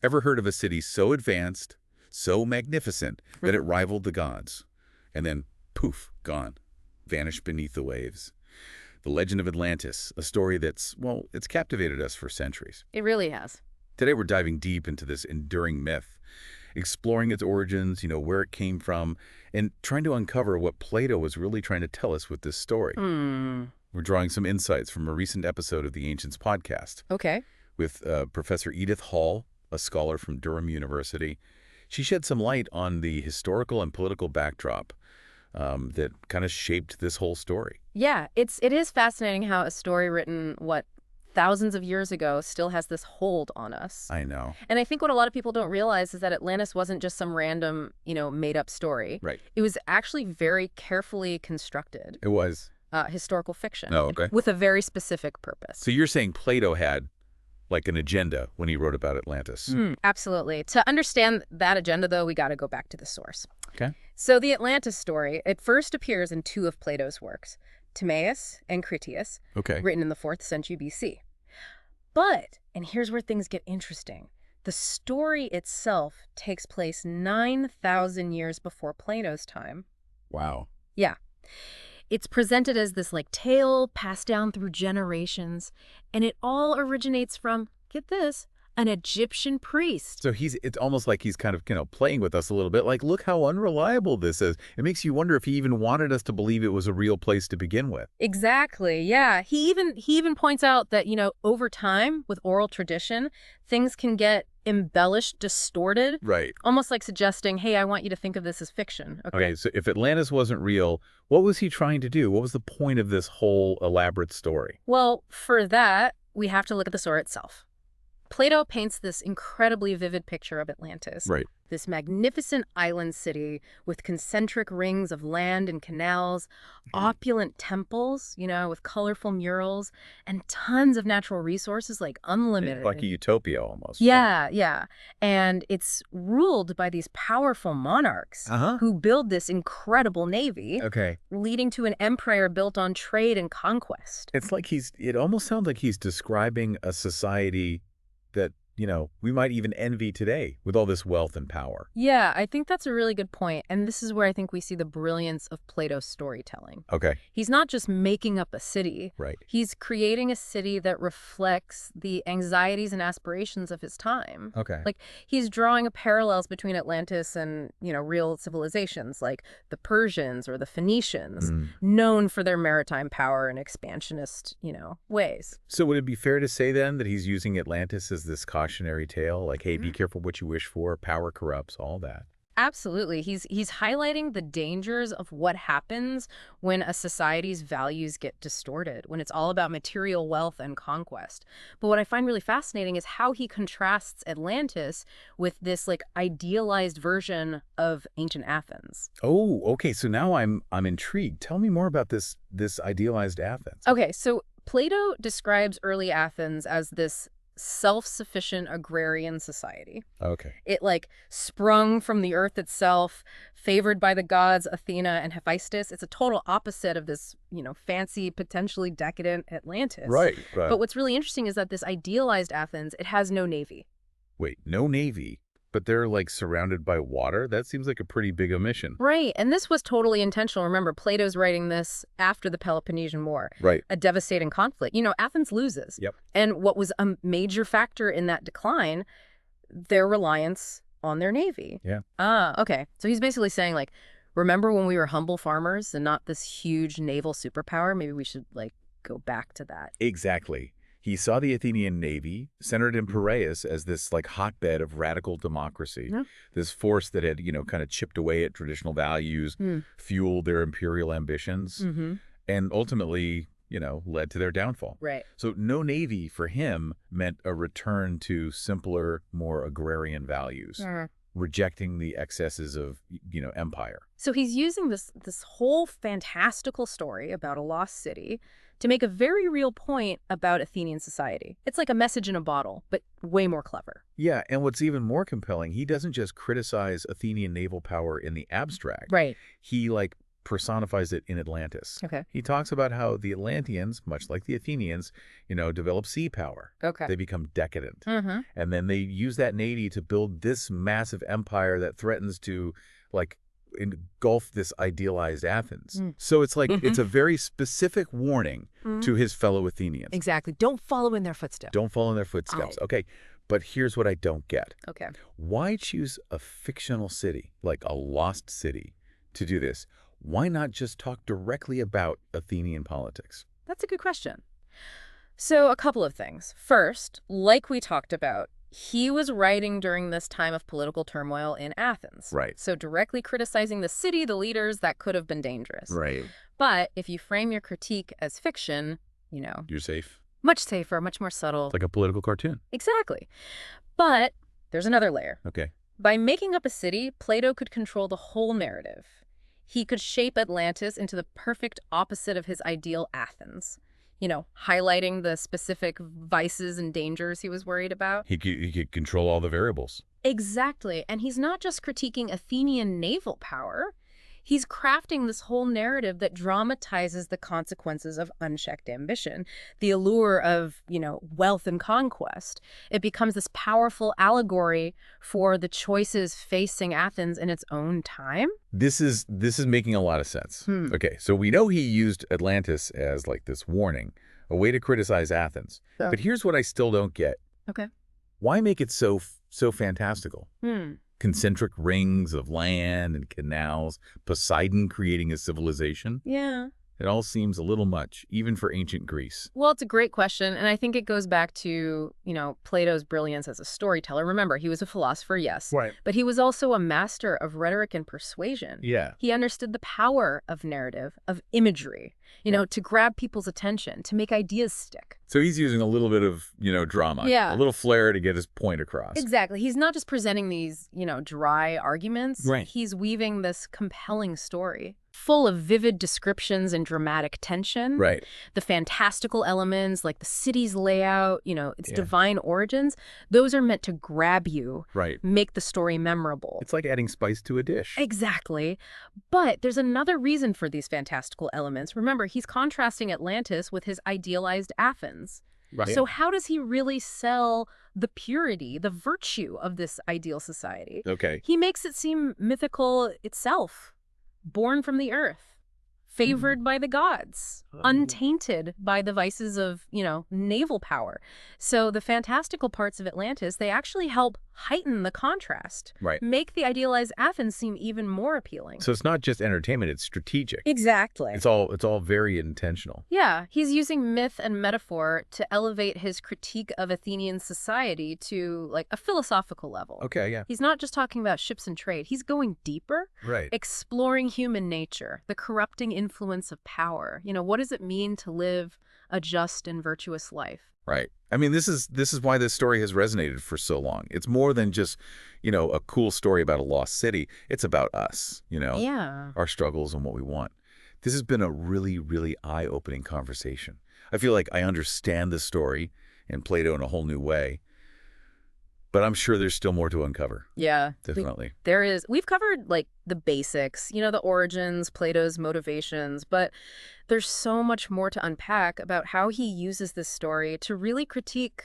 Ever heard of a city so advanced, so magnificent, that it rivaled the gods? And then, poof, gone. Vanished beneath the waves. The legend of Atlantis, a story that's, well, it's captivated us for centuries. It really has. Today we're diving deep into this enduring myth, exploring its origins, where it came from, and trying to uncover what Plato was really trying to tell us with this story. We're drawing some insights from a recent episode of the Ancients podcast. Okay. With Professor Edith Hall, a scholar from Durham University. She shed some light on the historical and political backdrop that kind of shaped this whole story. Yeah, it is fascinating how a story written, thousands of years ago still has this hold on us. I know. And I think what a lot of people don't realize is that Atlantis wasn't just some random, made-up story. Right. It was actually very carefully constructed. It was. Historical fiction. Oh, okay. With a very specific purpose. So you're saying Plato had like an agenda when he wrote about Atlantis. Absolutely. To understand that agenda, though, we got to go back to the source. Okay. So the Atlantis story, it first appears in two of Plato's works, Timaeus and Critias, written in the 4th century BC. But, and here's where things get interesting, the story itself takes place 9,000 years before Plato's time. Wow. Yeah. It's presented as this tale passed down through generations, and it all originates from, get this, an Egyptian priest. So it's almost like he's kind of, playing with us a little bit, like, look how unreliable this is. It makes you wonder if he even wanted us to believe it was a real place to begin with. Exactly, yeah. He even points out that, over time, with oral tradition, things can get embellished, distorted. Right. Almost like suggesting, hey, I want you to think of this as fiction. Okay, so if Atlantis wasn't real, what was he trying to do? What was the point of this whole elaborate story? Well, for that, we have to look at the story itself. Plato paints this incredibly vivid picture of Atlantis. Right. This magnificent island city with concentric rings of land and canals, opulent temples, with colorful murals, and tons of natural resources, unlimited. Like a utopia almost. Yeah. And it's ruled by these powerful monarchs who build this incredible navy, leading to an empire built on trade and conquest. It's like it almost sounds like he's describing a society that, we might even envy today with all this wealth and power. Yeah, I think that's a really good point. And this is where I think we see the brilliance of Plato's storytelling. Okay. He's not just making up a city. Right. He's creating a city that reflects the anxieties and aspirations of his time. Okay. He's drawing parallels between Atlantis and, real civilizations like the Persians or the Phoenicians, known for their maritime power and expansionist, ways. So would it be fair to say then that he's using Atlantis as this cautionary tale, like, hey, be careful what you wish for, power corrupts, all that? Absolutely. He's highlighting the dangers of what happens when a society's values get distorted, when it's all about material wealth and conquest. But what I find really fascinating is how he contrasts Atlantis with this idealized version of ancient Athens. Oh, okay. So now I'm intrigued. Tell me more about this idealized Athens. Okay, so Plato describes early Athens as this self-sufficient agrarian society. Okay. It sprung from the earth itself, favored by the gods Athena and Hephaestus. It's a total opposite of this, fancy, potentially decadent Atlantis. Right. But what's really interesting is that this idealized Athens, it has no navy. Wait, no navy? But they're surrounded by water? That seems like a pretty big omission. Right. And this was totally intentional. Remember, Plato's writing this after the Peloponnesian War. Right. A devastating conflict. Athens loses. Yep. And what was a major factor in that decline, their reliance on their navy. Yeah. Okay. So he's basically saying, remember when we were humble farmers and not this huge naval superpower? Maybe we should, go back to that. Exactly. He saw the Athenian navy, centered in Piraeus, as this hotbed of radical democracy, this force that had, kind of chipped away at traditional values, fueled their imperial ambitions, and ultimately, led to their downfall. Right. So no navy for him meant a return to simpler, more agrarian values, rejecting the excesses of, empire. So he's using this whole fantastical story about a lost city to make a very real point about Athenian society. It's like a message in a bottle, but way more clever. Yeah, and what's even more compelling, he doesn't just criticize Athenian naval power in the abstract. Right. He, personifies it in Atlantis. Okay. He talks about how the Atlanteans, much like the Athenians, develop sea power. Okay. They become decadent. Mm-hmm. And then they use that navy to build this massive empire that threatens to, like, engulf this idealized Athens. So it's like, it's a very specific warning to his fellow Athenians. Exactly. Don't follow in their footsteps. Don't follow in their footsteps. Okay. But here's what I don't get. Okay. Why choose a fictional city, like a lost city, to do this? Why not just talk directly about Athenian politics? That's a good question. So a couple of things. First, like we talked about, he was writing during this time of political turmoil in Athens. Right. So directly criticizing the city, the leaders, that could have been dangerous. Right. But if you frame your critique as fiction, You're safe. much safer, much more subtle. It's like a political cartoon. Exactly. But there's another layer. Okay. By making up a city, Plato could control the whole narrative. He could shape Atlantis into the perfect opposite of his ideal Athens. Highlighting the specific vices and dangers he was worried about. He could control all the variables. Exactly. And he's not just critiquing Athenian naval power. He's crafting this whole narrative that dramatizes the consequences of unchecked ambition, the allure of, wealth and conquest. It becomes this powerful allegory for the choices facing Athens in its own time. This is making a lot of sense. Okay, so we know he used Atlantis as like this warning, a way to criticize Athens. So. But here's what I still don't get. Okay. Why make it so fantastical? Concentric rings of land and canals, Poseidon creating a civilization. Yeah. It all seems a little much, even for ancient Greece. Well, it's a great question, and I think it goes back to, Plato's brilliance as a storyteller. Remember, he was a philosopher, yes. Right. But he was also a master of rhetoric and persuasion. Yeah. He understood the power of narrative, of imagery, to grab people's attention, to make ideas stick. So he's using a little bit of, drama. Yeah. A little flair to get his point across. Exactly. He's not just presenting these, dry arguments. Right. He's weaving this compelling story, full of vivid descriptions and dramatic tension. Right. The fantastical elements, like the city's layout, its divine origins, those are meant to grab you, Right. make the story memorable. It's like adding spice to a dish. Exactly. But there's another reason for these fantastical elements. Remember, he's contrasting Atlantis with his idealized Athens. Right. So how does he really sell the purity, the virtue of this ideal society? Okay. He makes it seem mythical itself, born from the earth, favored by the gods, untainted by the vices of, naval power. So the fantastical parts of Atlantis, they actually help heighten the contrast, Right. make the idealized Athens seem even more appealing. So it's not just entertainment, it's strategic. Exactly. It's all very intentional. Yeah, he's using myth and metaphor to elevate his critique of Athenian society to, like, a philosophical level. Okay, yeah. He's not just talking about ships and trade. He's going deeper, Right. exploring human nature, the corrupting influence of power. What does it mean to live a just and virtuous life? Right. I mean, this is why this story has resonated for so long. It's more than just, a cool story about a lost city. It's about us, Yeah. our struggles and what we want. This has been a really, really eye-opening conversation. I feel like I understand the story and Plato in a whole new way, but I'm sure there's still more to uncover. Yeah. Definitely. There is. We've covered, like, the basics, the origins, Plato's motivations, but there's so much more to unpack about how he uses this story to really critique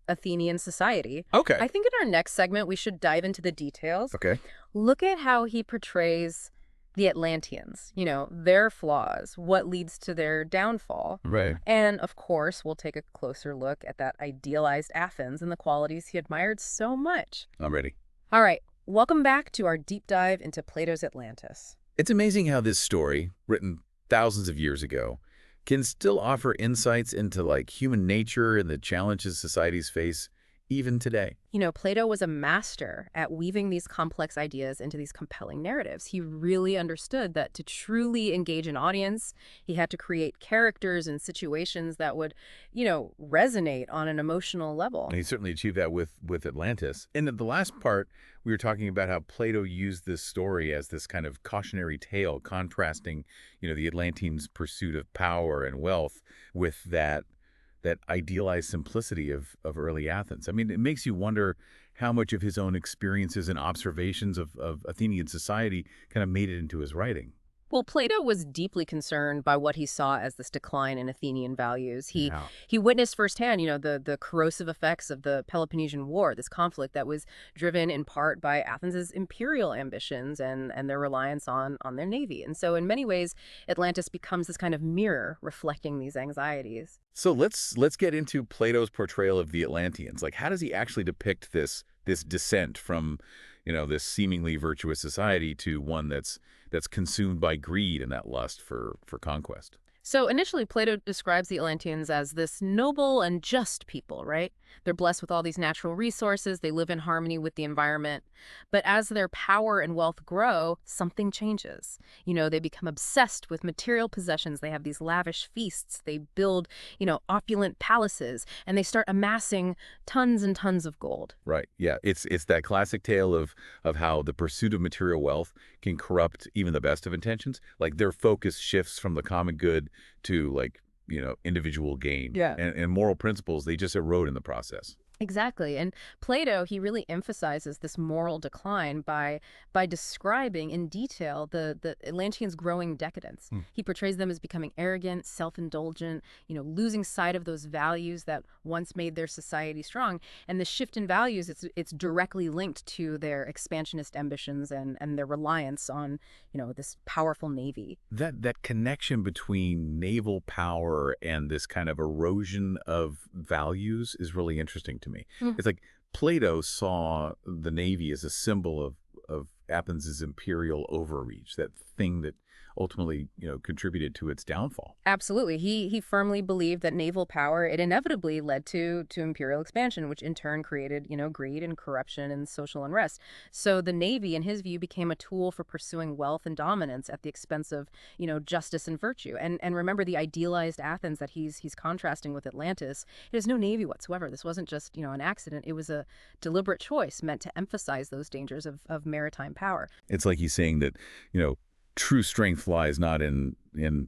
Athenian society. Okay. I think in our next segment, we should dive into the details. Okay. Look at how he portrays the Atlanteans, their flaws, what leads to their downfall. Right. And, of course, we'll take a closer look at that idealized Athens and the qualities he admired so much. I'm ready. All right. Welcome back to our deep dive into Plato's Atlantis. It's amazing how this story, written thousands of years ago, can still offer insights into, like, human nature and the challenges societies face even today. Plato was a master at weaving these complex ideas into these compelling narratives. He really understood that to truly engage an audience, he had to create characters and situations that would, resonate on an emotional level. And he certainly achieved that with Atlantis. And in the last part, we were talking about how Plato used this story as this kind of cautionary tale, contrasting, the Atlanteans' pursuit of power and wealth with that idealized simplicity of early Athens. I mean, it makes you wonder how much of his own experiences and observations of Athenian society kind of made it into his writing. Well, Plato was deeply concerned by what he saw as this decline in Athenian values. He Yeah. he witnessed firsthand, the corrosive effects of the Peloponnesian War, this conflict that was driven in part by Athens's imperial ambitions and their reliance on their navy. And so in many ways, Atlantis becomes this kind of mirror reflecting these anxieties. So let's get into Plato's portrayal of the Atlanteans. Like, how does he actually depict this descent from, this seemingly virtuous society to one that's consumed by greed and that lust for conquest? So initially, Plato describes the Atlanteans as this noble and just people, right? They're blessed with all these natural resources. They live in harmony with the environment. But as their power and wealth grow, something changes. They become obsessed with material possessions. They have these lavish feasts. They build, opulent palaces, and they start amassing tons and tons of gold. Right. Yeah. It's that classic tale of how the pursuit of material wealth can corrupt even the best of intentions. Like their focus shifts from the common good to like, individual gain. Yeah. And moral principles, they just erode in the process. Exactly. And Plato, he really emphasizes this moral decline by describing in detail the Atlanteans' growing decadence. He portrays them as becoming arrogant, self-indulgent, losing sight of those values that once made their society strong. And the shift in values, it's directly linked to their expansionist ambitions and their reliance on, this powerful navy. That connection between naval power and this kind of erosion of values is really interesting to me. It's like Plato saw the Navy as a symbol of Athens's imperial overreach, that thing that ultimately, contributed to its downfall. Absolutely. He firmly believed that naval power, it inevitably led to imperial expansion, which in turn created, greed and corruption and social unrest. So the Navy, in his view, became a tool for pursuing wealth and dominance at the expense of, justice and virtue. And remember the idealized Athens that he's contrasting with Atlantis. It has no Navy whatsoever. This wasn't just, an accident. It was a deliberate choice meant to emphasize those dangers of maritime power. It's like he's saying that, true strength lies not in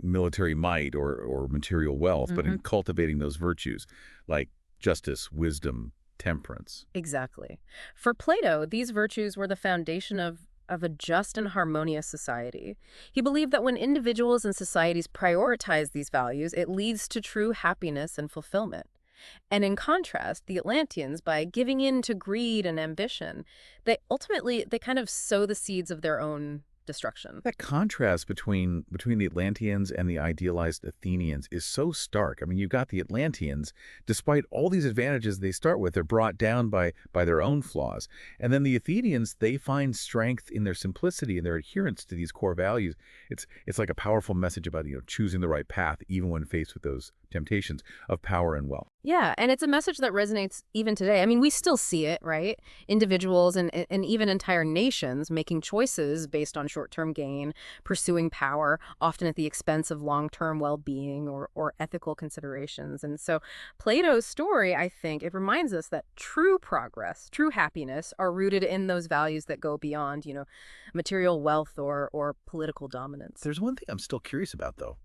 military might or material wealth, but in cultivating those virtues like justice, wisdom, temperance. Exactly. For Plato, these virtues were the foundation of a just and harmonious society. He believed that when individuals and societies prioritize these values, it leads to true happiness and fulfillment. And in contrast, the Atlanteans, by giving in to greed and ambition, they kind of sow the seeds of their own destruction. That contrast between the Atlanteans and the idealized Athenians is so stark. I mean, you've got the Atlanteans, despite all these advantages they start with, they're brought down by their own flaws. And then the Athenians, they find strength in their simplicity and their adherence to these core values. It's like a powerful message about, choosing the right path, even when faced with those temptations of power and wealth. Yeah, and it's a message that resonates even today. I mean, we still see it, right? Individuals and even entire nations making choices based on short-term gain, pursuing power, often at the expense of long-term well-being or ethical considerations. And so Plato's story, I think, it reminds us that true progress, true happiness are rooted in those values that go beyond, material wealth or political dominance. There's one thing I'm still curious about, though.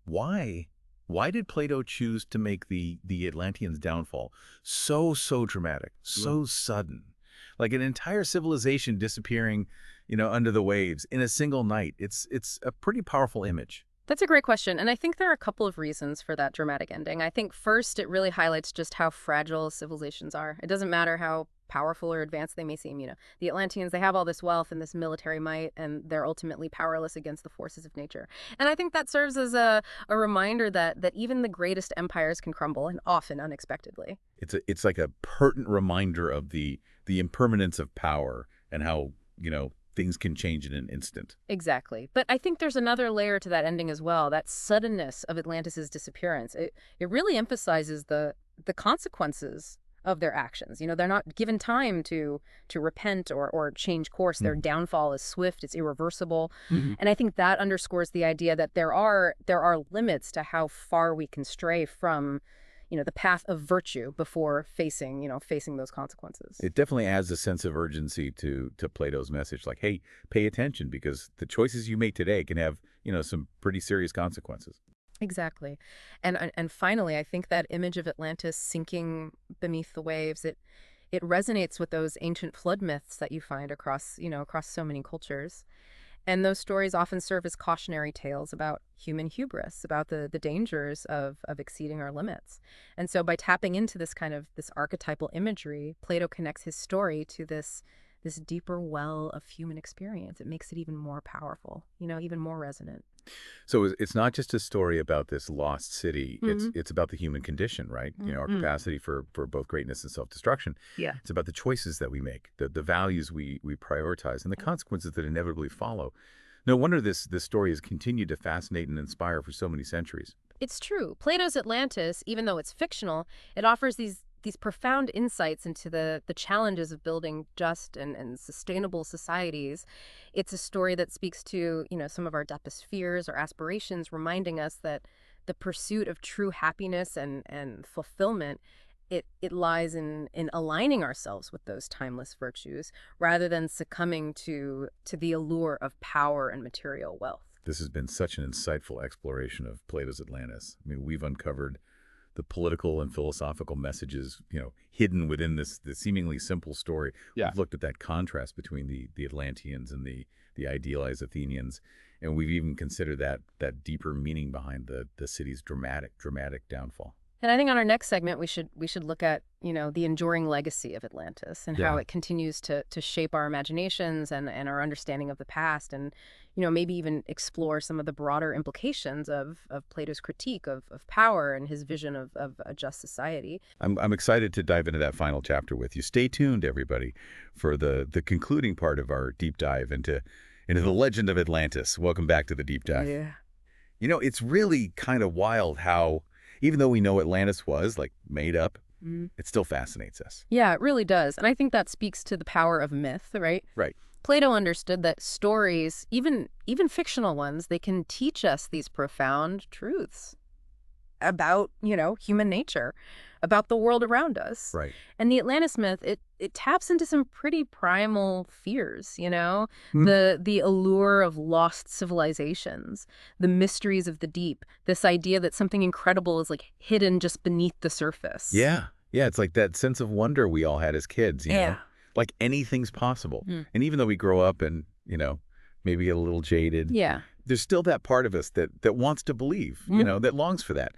Why did Plato choose to make the Atlanteans' downfall so dramatic, so sudden? Like an entire civilization disappearing, under the waves in a single night. It's a pretty powerful image. That's a great question. And I think there are a couple of reasons for that dramatic ending. I think first, it really highlights just how fragile civilizations are. It doesn't matter how powerful or advanced they may seem. The Atlanteans, they have all this wealth and this military might, and they're ultimately powerless against the forces of nature. And I think that serves as a reminder that even the greatest empires can crumble, and often unexpectedly. It's like a pertinent reminder of the impermanence of power and how, things can change in an instant. Exactly. But I think there's another layer to that ending as well, that suddenness of Atlantis' disappearance. It really emphasizes the consequences of their actions. They're not given time to repent or change course. Their downfall is swift, it's irreversible. And I think that underscores the idea that there are limits to how far we can stray from the path of virtue before facing those consequences. It definitely adds a sense of urgency to Plato's message. Like, hey, pay attention because the choices you make today can have, some pretty serious consequences. Exactly. And finally, I think that image of Atlantis sinking beneath the waves, it resonates with those ancient flood myths that you find across so many cultures. And those stories often serve as cautionary tales about human hubris, about the dangers of exceeding our limits. And so by tapping into this archetypal imagery, Plato connects his story to this deeper well of human experience. It makes it even more powerful, even more resonant. So it's not just a story about this lost city. It's about the human condition, right? Our capacity for both greatness and self-destruction. Yeah. It's about the choices that we make, the values we prioritize, and the consequences that inevitably follow. No wonder this story has continued to fascinate and inspire for so many centuries. It's true. Plato's Atlantis, even though it's fictional, it offers these profound insights into the challenges of building just and sustainable societies. It's a story that speaks to, some of our deepest fears or aspirations, reminding us that the pursuit of true happiness and fulfillment, it lies in aligning ourselves with those timeless virtues rather than succumbing to the allure of power and material wealth. This has been such an insightful exploration of Plato's Atlantis. I mean, we've uncovered the political and philosophical messages, hidden within this seemingly simple story. Yeah. We've looked at that contrast between the Atlanteans and the idealized Athenians, and we've even considered that deeper meaning behind the city's dramatic downfall. And I think on our next segment, we should look at, the enduring legacy of Atlantis and how it continues to shape our imaginations and our understanding of the past, and, maybe even explore some of the broader implications of Plato's critique of power and his vision of a just society. I'm excited to dive into that final chapter with you. Stay tuned, everybody, for the concluding part of our deep dive into the legend of Atlantis. Welcome back to the deep dive. Yeah. It's really kind of wild how, even though we know Atlantis was made up, it still fascinates us. Yeah, it really does. And I think that speaks to the power of myth, right? Right. Plato understood that stories, even fictional ones, they can teach us these profound truths about, human nature, about the world around us. Right. And the Atlantis myth, it taps into some pretty primal fears, the allure of lost civilizations, the mysteries of the deep, this idea that something incredible is hidden just beneath the surface. Yeah. Yeah, it's like that sense of wonder we all had as kids, you know? Like anything's possible. And even though we grow up and, maybe get a little jaded. Yeah. There's still that part of us that wants to believe, that longs for that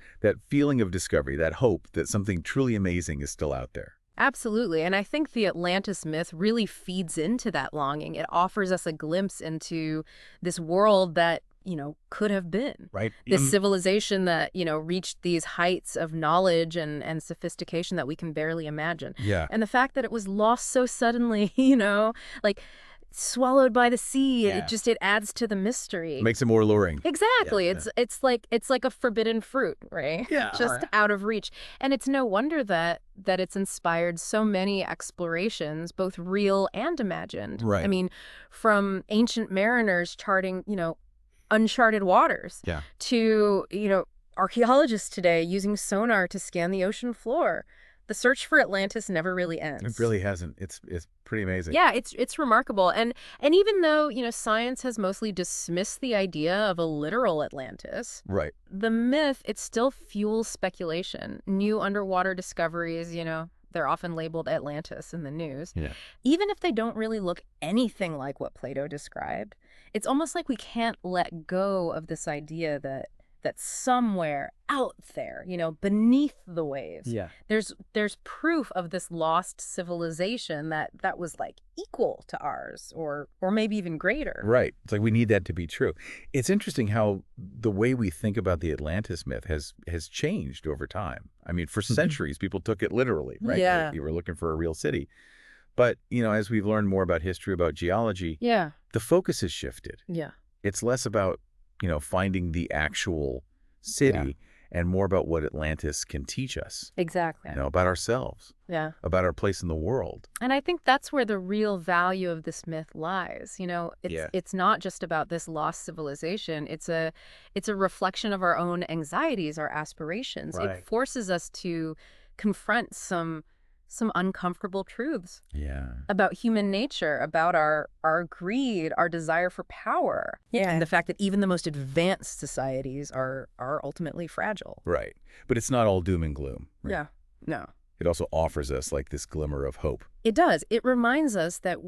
feeling of discovery, that hope that something truly amazing is still out there. Absolutely. And I think the Atlantis myth really feeds into that longing. It offers us a glimpse into this world that, could have been. Right. This civilization that, reached these heights of knowledge and sophistication that we can barely imagine. Yeah. And the fact that it was lost so suddenly, swallowed by the sea, it adds to the mystery. Makes it more alluring. Exactly. Yeah. It's like a forbidden fruit, right? Yeah. Just out of reach. And it's no wonder that it's inspired so many explorations, both real and imagined. Right. I mean, from ancient mariners charting, uncharted waters to, archaeologists today using sonar to scan the ocean floor. The search for Atlantis never really ends. It really hasn't. It's pretty amazing. Yeah, it's remarkable. And even though, science has mostly dismissed the idea of a literal Atlantis, right, the myth, it still fuels speculation. New underwater discoveries, they're often labeled Atlantis in the news. Yeah. Even if they don't really look anything like what Plato described, it's almost like we can't let go of this idea that somewhere out there, beneath the waves, there's proof of this lost civilization that was equal to ours or maybe even greater. Right. It's like we need that to be true. It's interesting how the way we think about the Atlantis myth has changed over time. I mean, for centuries, people took it literally, right? Yeah. You were looking for a real city. But, as we've learned more about history, about geology, the focus has shifted. Yeah. It's less about finding the actual city and more about what Atlantis can teach us. Exactly. About ourselves. Yeah. About our place in the world. And I think that's where the real value of this myth lies. It's not just about this lost civilization. It's a reflection of our own anxieties, our aspirations. Right. It forces us to confront some uncomfortable truths about human nature, about our greed, our desire for power, and the fact that even the most advanced societies are ultimately fragile. Right. But it's not all doom and gloom. Right? Yeah. No. It also offers us this glimmer of hope. It does. It reminds us that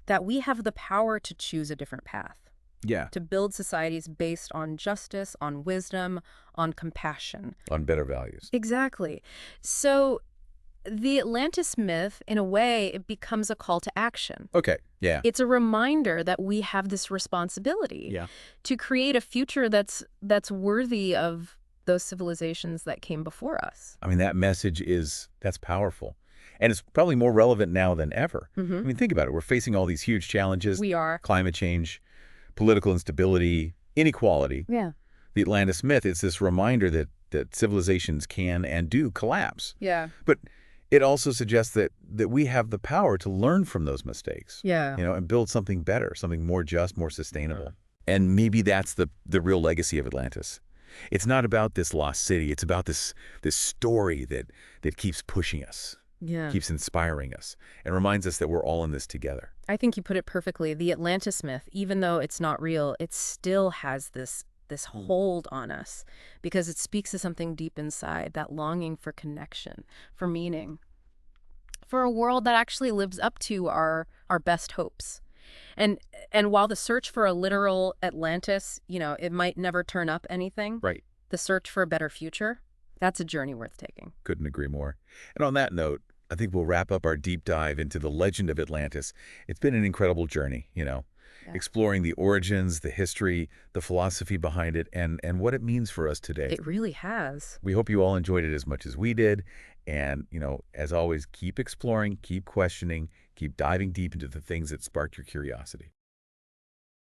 that we have the power to choose a different path, Yeah. to build societies based on justice, on wisdom, on compassion. On better values. Exactly. So the Atlantis myth, in a way, it becomes a call to action. Okay. Yeah. It's a reminder that we have this responsibility Yeah. to create a future that's worthy of those civilizations that came before us. I mean, that message that's powerful. And it's probably more relevant now than ever. I mean, think about it. We're facing all these huge challenges. We are. Climate change, political instability, inequality. Yeah. The Atlantis myth, it's this reminder that civilizations can and do collapse. Yeah. But it also suggests that we have the power to learn from those mistakes. Yeah. And build something better, something more just, more sustainable. And maybe that's the real legacy of Atlantis. It's not about this lost city. It's about this story that keeps pushing us, keeps inspiring us, and reminds us that we're all in this together. I think you put it perfectly. The Atlantis myth, even though it's not real, it still has this hold on us because it speaks to something deep inside, that longing for connection, for meaning, for a world that actually lives up to our best hopes. And while the search for a literal Atlantis, it might never turn up anything. Right. The search for a better future, that's a journey worth taking. Couldn't agree more. And on that note, I think we'll wrap up our deep dive into the legend of Atlantis. It's been an incredible journey, exploring the origins, the history, the philosophy behind it, and what it means for us today. It really has. We hope you all enjoyed it as much as we did. And, as always, keep exploring, keep questioning, keep diving deep into the things that spark your curiosity.